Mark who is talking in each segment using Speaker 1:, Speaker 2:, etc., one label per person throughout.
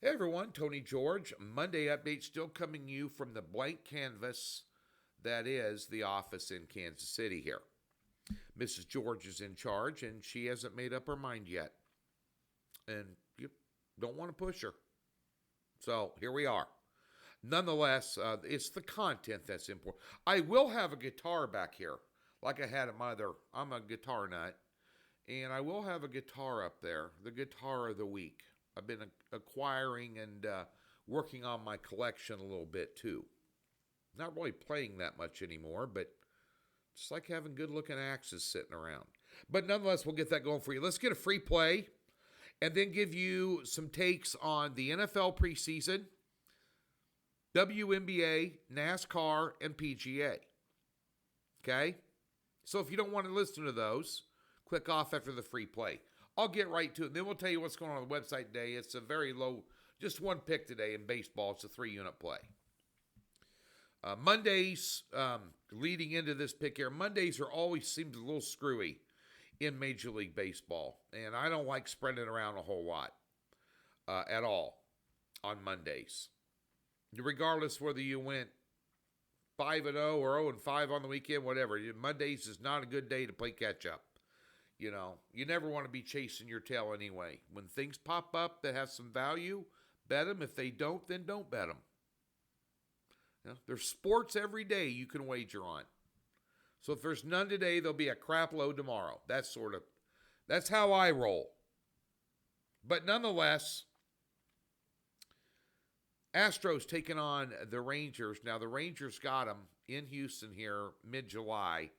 Speaker 1: Hey everyone, Tony George. Monday update still coming to you from the blank canvas that is the office in Kansas City here. Mrs. George is in charge and she hasn't made up her mind yet. And you don't want to push her. So here we are. Nonetheless, it's the content that's important. I will have a guitar back here, like I had at my other. I'm a guitar nut, and I will have a guitar up there, the guitar of the week. I've been acquiring and working on my collection a little bit too. Not really playing that much anymore, but just like having good looking axes sitting around. But nonetheless, we'll get that going for you. Let's get a free play and then give you some takes on the NFL preseason, WNBA, NASCAR, and PGA. Okay? So if you don't want to listen to those, click off after the free play. I'll get right to it. Then we'll tell you what's going on the website today. It's a very low, just one pick today in baseball. It's a 3-unit play. Mondays, leading into this pick here, Mondays are always seems a little screwy in Major League Baseball. And I don't like spreading it around a whole lot at all on Mondays. Regardless whether you went 5-0 or 0-5 on the weekend, whatever. Mondays is not a good day to play catch up. You know, you never want to be chasing your tail anyway. When things pop up that have some value, bet them. If they don't, then don't bet them. You know, there's sports every day you can wager on. So if there's none today, there'll be a crap load tomorrow. That's how I roll. But nonetheless, Astros taking on the Rangers. Now, the Rangers got them in Houston here mid-July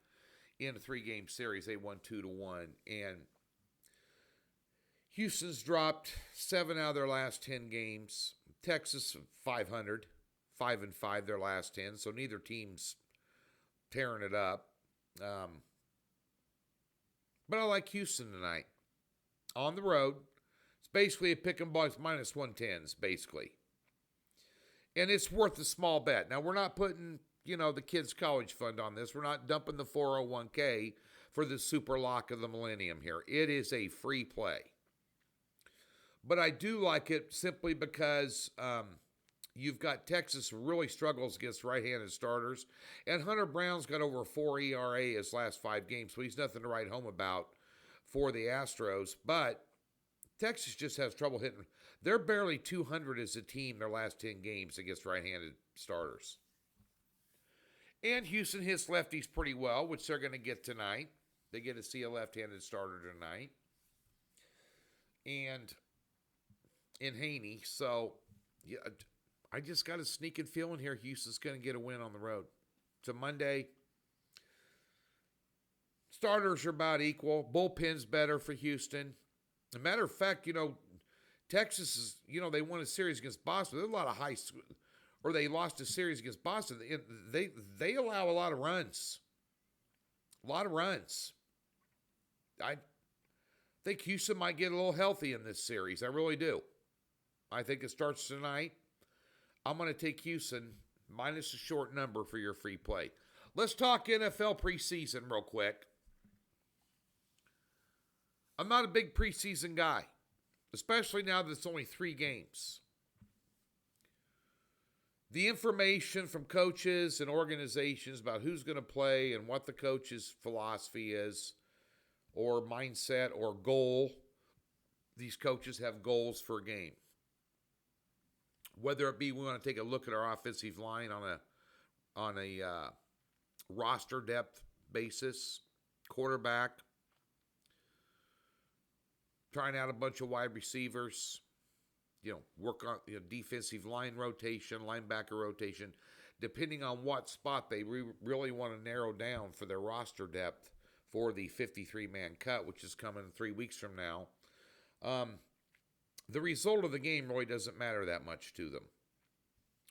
Speaker 1: in a 3-game series. They won 2-1. And Houston's dropped 7 out of their last 10 games. Texas, 500. 5-5 their last 10. So neither team's tearing it up. But I like Houston tonight. On the road. It's basically a pick 'em boys minus 110s, basically. And it's worth a small bet. Now, we're not putting, the kids' college fund on this. We're not dumping the 401k for the super lock of the millennium here. It is a free play. But I do like it simply because you've got Texas really struggles against right-handed starters. And Hunter Brown's got over 4 ERA his last 5 games, so he's nothing to write home about for the Astros. But Texas just has trouble hitting. They're barely 200 as a team their last 10 games against right-handed starters. And Houston hits lefties pretty well, which they're going to get tonight. They get to see a left-handed starter tonight. And in Haney. So, yeah, I just got a sneaking feeling here Houston's going to get a win on the road. It's a Monday. Starters are about equal. Bullpen's better for Houston. As a matter of fact, Texas is, they won a series against Boston. There's a lot of or they lost a series against Boston. They allow a lot of runs. A lot of runs. I think Houston might get a little healthy in this series. I really do. I think it starts tonight. I'm going to take Houston minus a short number for your free play. Let's talk NFL preseason real quick. I'm not a big preseason guy, especially now that it's only 3 games. The information from coaches and organizations about who's going to play and what the coach's philosophy is or mindset or goal. These coaches have goals for a game. Whether it be we want to take a look at our offensive line on a roster depth basis, quarterback, trying out a bunch of wide receivers, work on defensive line rotation, linebacker rotation, depending on what spot they really want to narrow down for their roster depth for the 53-man cut, which is coming 3 weeks from now. The result of the game really doesn't matter that much to them.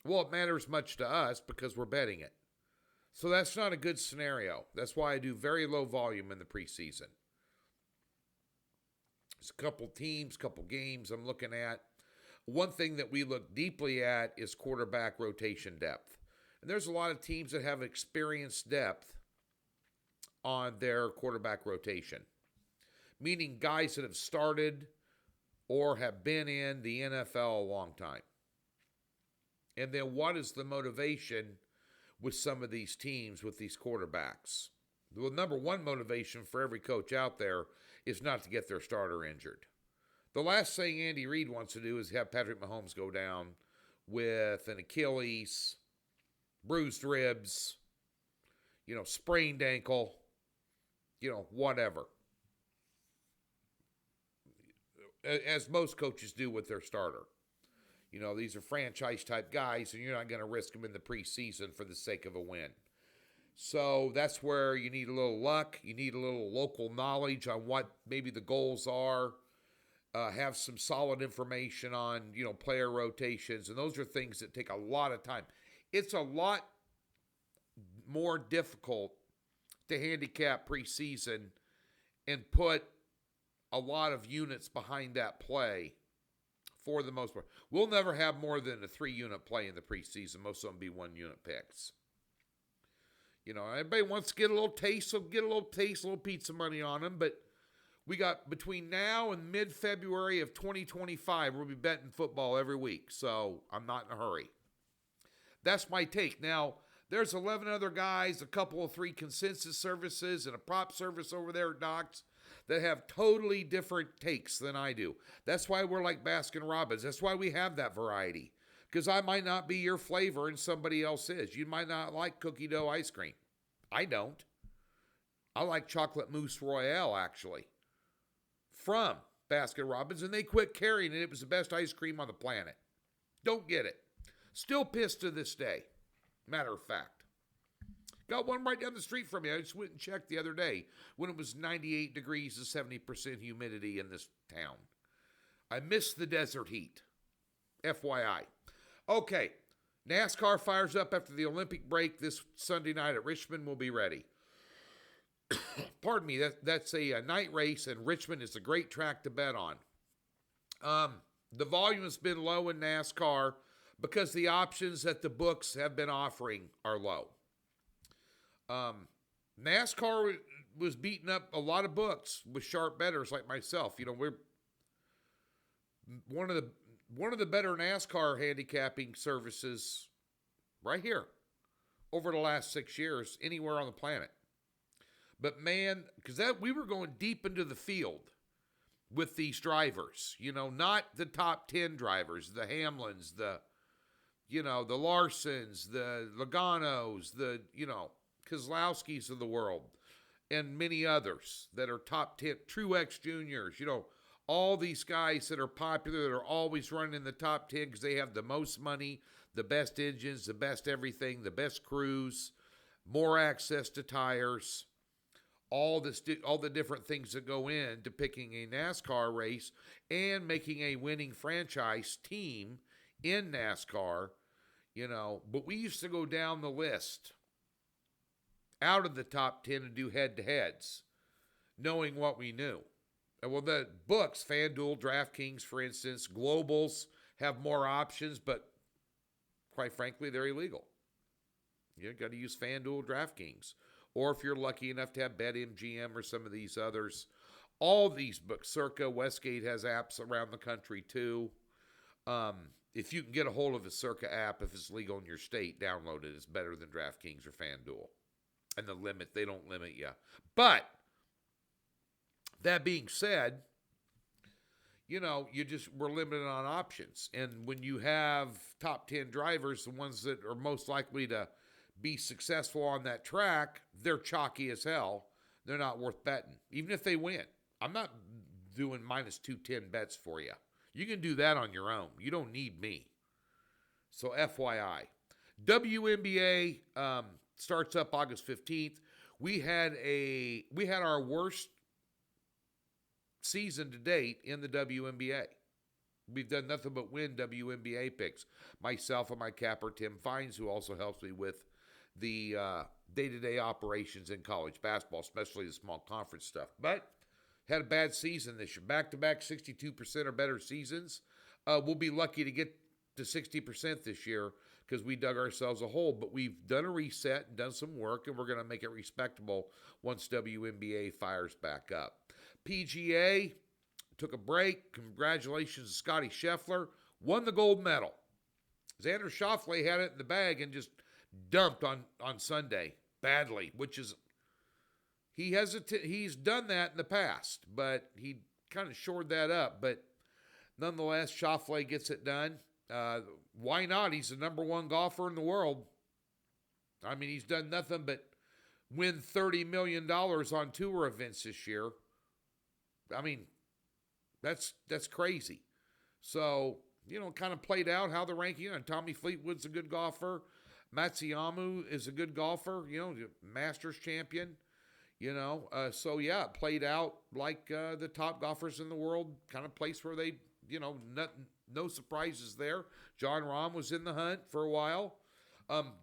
Speaker 1: Well, it matters much to us because we're betting it. So that's not a good scenario. That's why I do very low volume in the preseason. There's a couple teams, couple games I'm looking at. One thing that we look deeply at is quarterback rotation depth. And there's a lot of teams that have experienced depth on their quarterback rotation, meaning guys that have started or have been in the NFL a long time. And then what is the motivation with some of these teams with these quarterbacks? The number one motivation for every coach out there is not to get their starter injured. The last thing Andy Reid wants to do is have Patrick Mahomes go down with an Achilles, bruised ribs, sprained ankle, whatever. As most coaches do with their starter. These are franchise-type guys, and you're not going to risk them in the preseason for the sake of a win. So that's where you need a little luck. You need a little local knowledge on what maybe the goals are. Have some solid information on, player rotations. And those are things that take a lot of time. It's a lot more difficult to handicap preseason and put a lot of units behind that play for the most part. We'll never have more than a 3-unit play in the preseason. Most of them be 1-unit picks. Everybody wants to get a little taste, so get a little taste, a little pizza money on them. But we got between now and mid-February of 2025, we'll be betting football every week. So I'm not in a hurry. That's my take. Now, there's 11 other guys, a couple of 3 consensus services, and a prop service over there at Docs that have totally different takes than I do. That's why we're like Baskin Robbins. That's why we have that variety. Because I might not be your flavor and somebody else is. You might not like cookie dough ice cream. I don't. I like chocolate mousse royale, actually, from Baskin Robbins, and they quit carrying it. It was the best ice cream on the planet. Don't get it. Still pissed to this day. Matter of fact. Got one right down the street from me. I just went and checked the other day when it was 98 degrees and 70% humidity in this town. I miss the desert heat. FYI. Okay. NASCAR fires up after the Olympic break this Sunday night at Richmond. We'll be ready. Pardon me. That's a night race, and Richmond is a great track to bet on. The volume has been low in NASCAR because the options that the books have been offering are low. NASCAR was beating up a lot of books with sharp bettors like myself. We're one of the better NASCAR handicapping services right here over the last 6 years anywhere on the planet. But man, because we were going deep into the field with these drivers, not the top 10 drivers, the Hamlins, the Larsons, the Logano's, the, Keselowski's of the world, and many others that are top 10, Truex Juniors, all these guys that are popular, that are always running in the top 10 because they have the most money, the best engines, the best everything, the best crews, more access to tires, all the different things that go into picking a NASCAR race and making a winning franchise team in NASCAR, but we used to go down the list out of the top 10 and do head-to-heads, knowing what we knew. And well, the books, FanDuel, DraftKings, for instance, Globals have more options, but quite frankly, they're illegal. You've got to use FanDuel, DraftKings. Or if you're lucky enough to have BetMGM or some of these others, all these books, Circa, Westgate has apps around the country too. If you can get a hold of a Circa app, if it's legal in your state, download it. It's better than DraftKings or FanDuel. And they don't limit you. But that being said, we're limited on options. And when you have top 10 drivers, the ones that are most likely to be successful on that track, they're chalky as hell. They're not worth betting, even if they win. I'm not doing minus 210 bets for you. You can do that on your own. You don't need me. So FYI. WNBA starts up August 15th. We had our worst season to date in the WNBA. We've done nothing but win WNBA picks. Myself and my capper, Tim Fines, who also helps me with the day-to-day operations in college basketball, especially the small conference stuff. But had a bad season this year. Back-to-back 62% or better seasons. We'll be lucky to get to 60% this year because we dug ourselves a hole. But we've done a reset and done some work, and we're going to make it respectable once WNBA fires back up. PGA took a break. Congratulations to Scotty Scheffler. Won the gold medal. Xander Schauffele had it in the bag and just dumped on Sunday badly, which is, he's done that in the past, but he kind of shored that up. But nonetheless, Schauffele gets it done. Why not? He's the number one golfer in the world. I mean, he's done nothing but win $30 million on tour events this year. I mean, that's crazy. So, kind of played out how the ranking, and Tommy Fleetwood's a good golfer. Matsuyama is a good golfer, Masters champion, So, yeah, it played out like the top golfers in the world, kind of place where they, no surprises there. Jon Rahm was in the hunt for a while.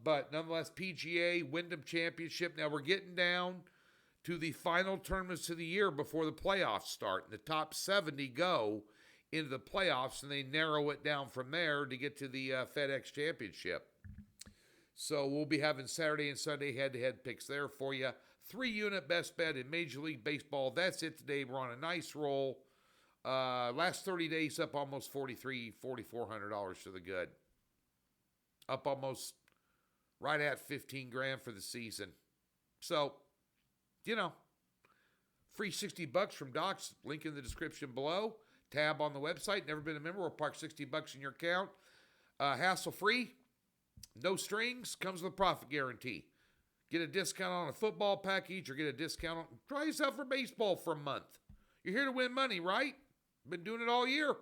Speaker 1: But nonetheless, PGA, Wyndham Championship. Now we're getting down to the final tournaments of the year before the playoffs start. And the top 70 go into the playoffs, and they narrow it down from there to get to the FedEx Championship. So we'll be having Saturday and Sunday head-to-head picks there for you. 3-unit best bet in Major League Baseball. That's it today. We're on a nice roll. Last 30 days up almost $4,400 to the good. Up almost right at $15,000 for the season. So, free $60 from Docs. Link in the description below. Tab on the website. Never been a member? We'll park $60 in your account. Hassle-free. No strings. Comes with a profit guarantee. Get a discount on a football package or get a discount on... Try yourself for baseball for a month. You're here to win money, right? Been doing it all year.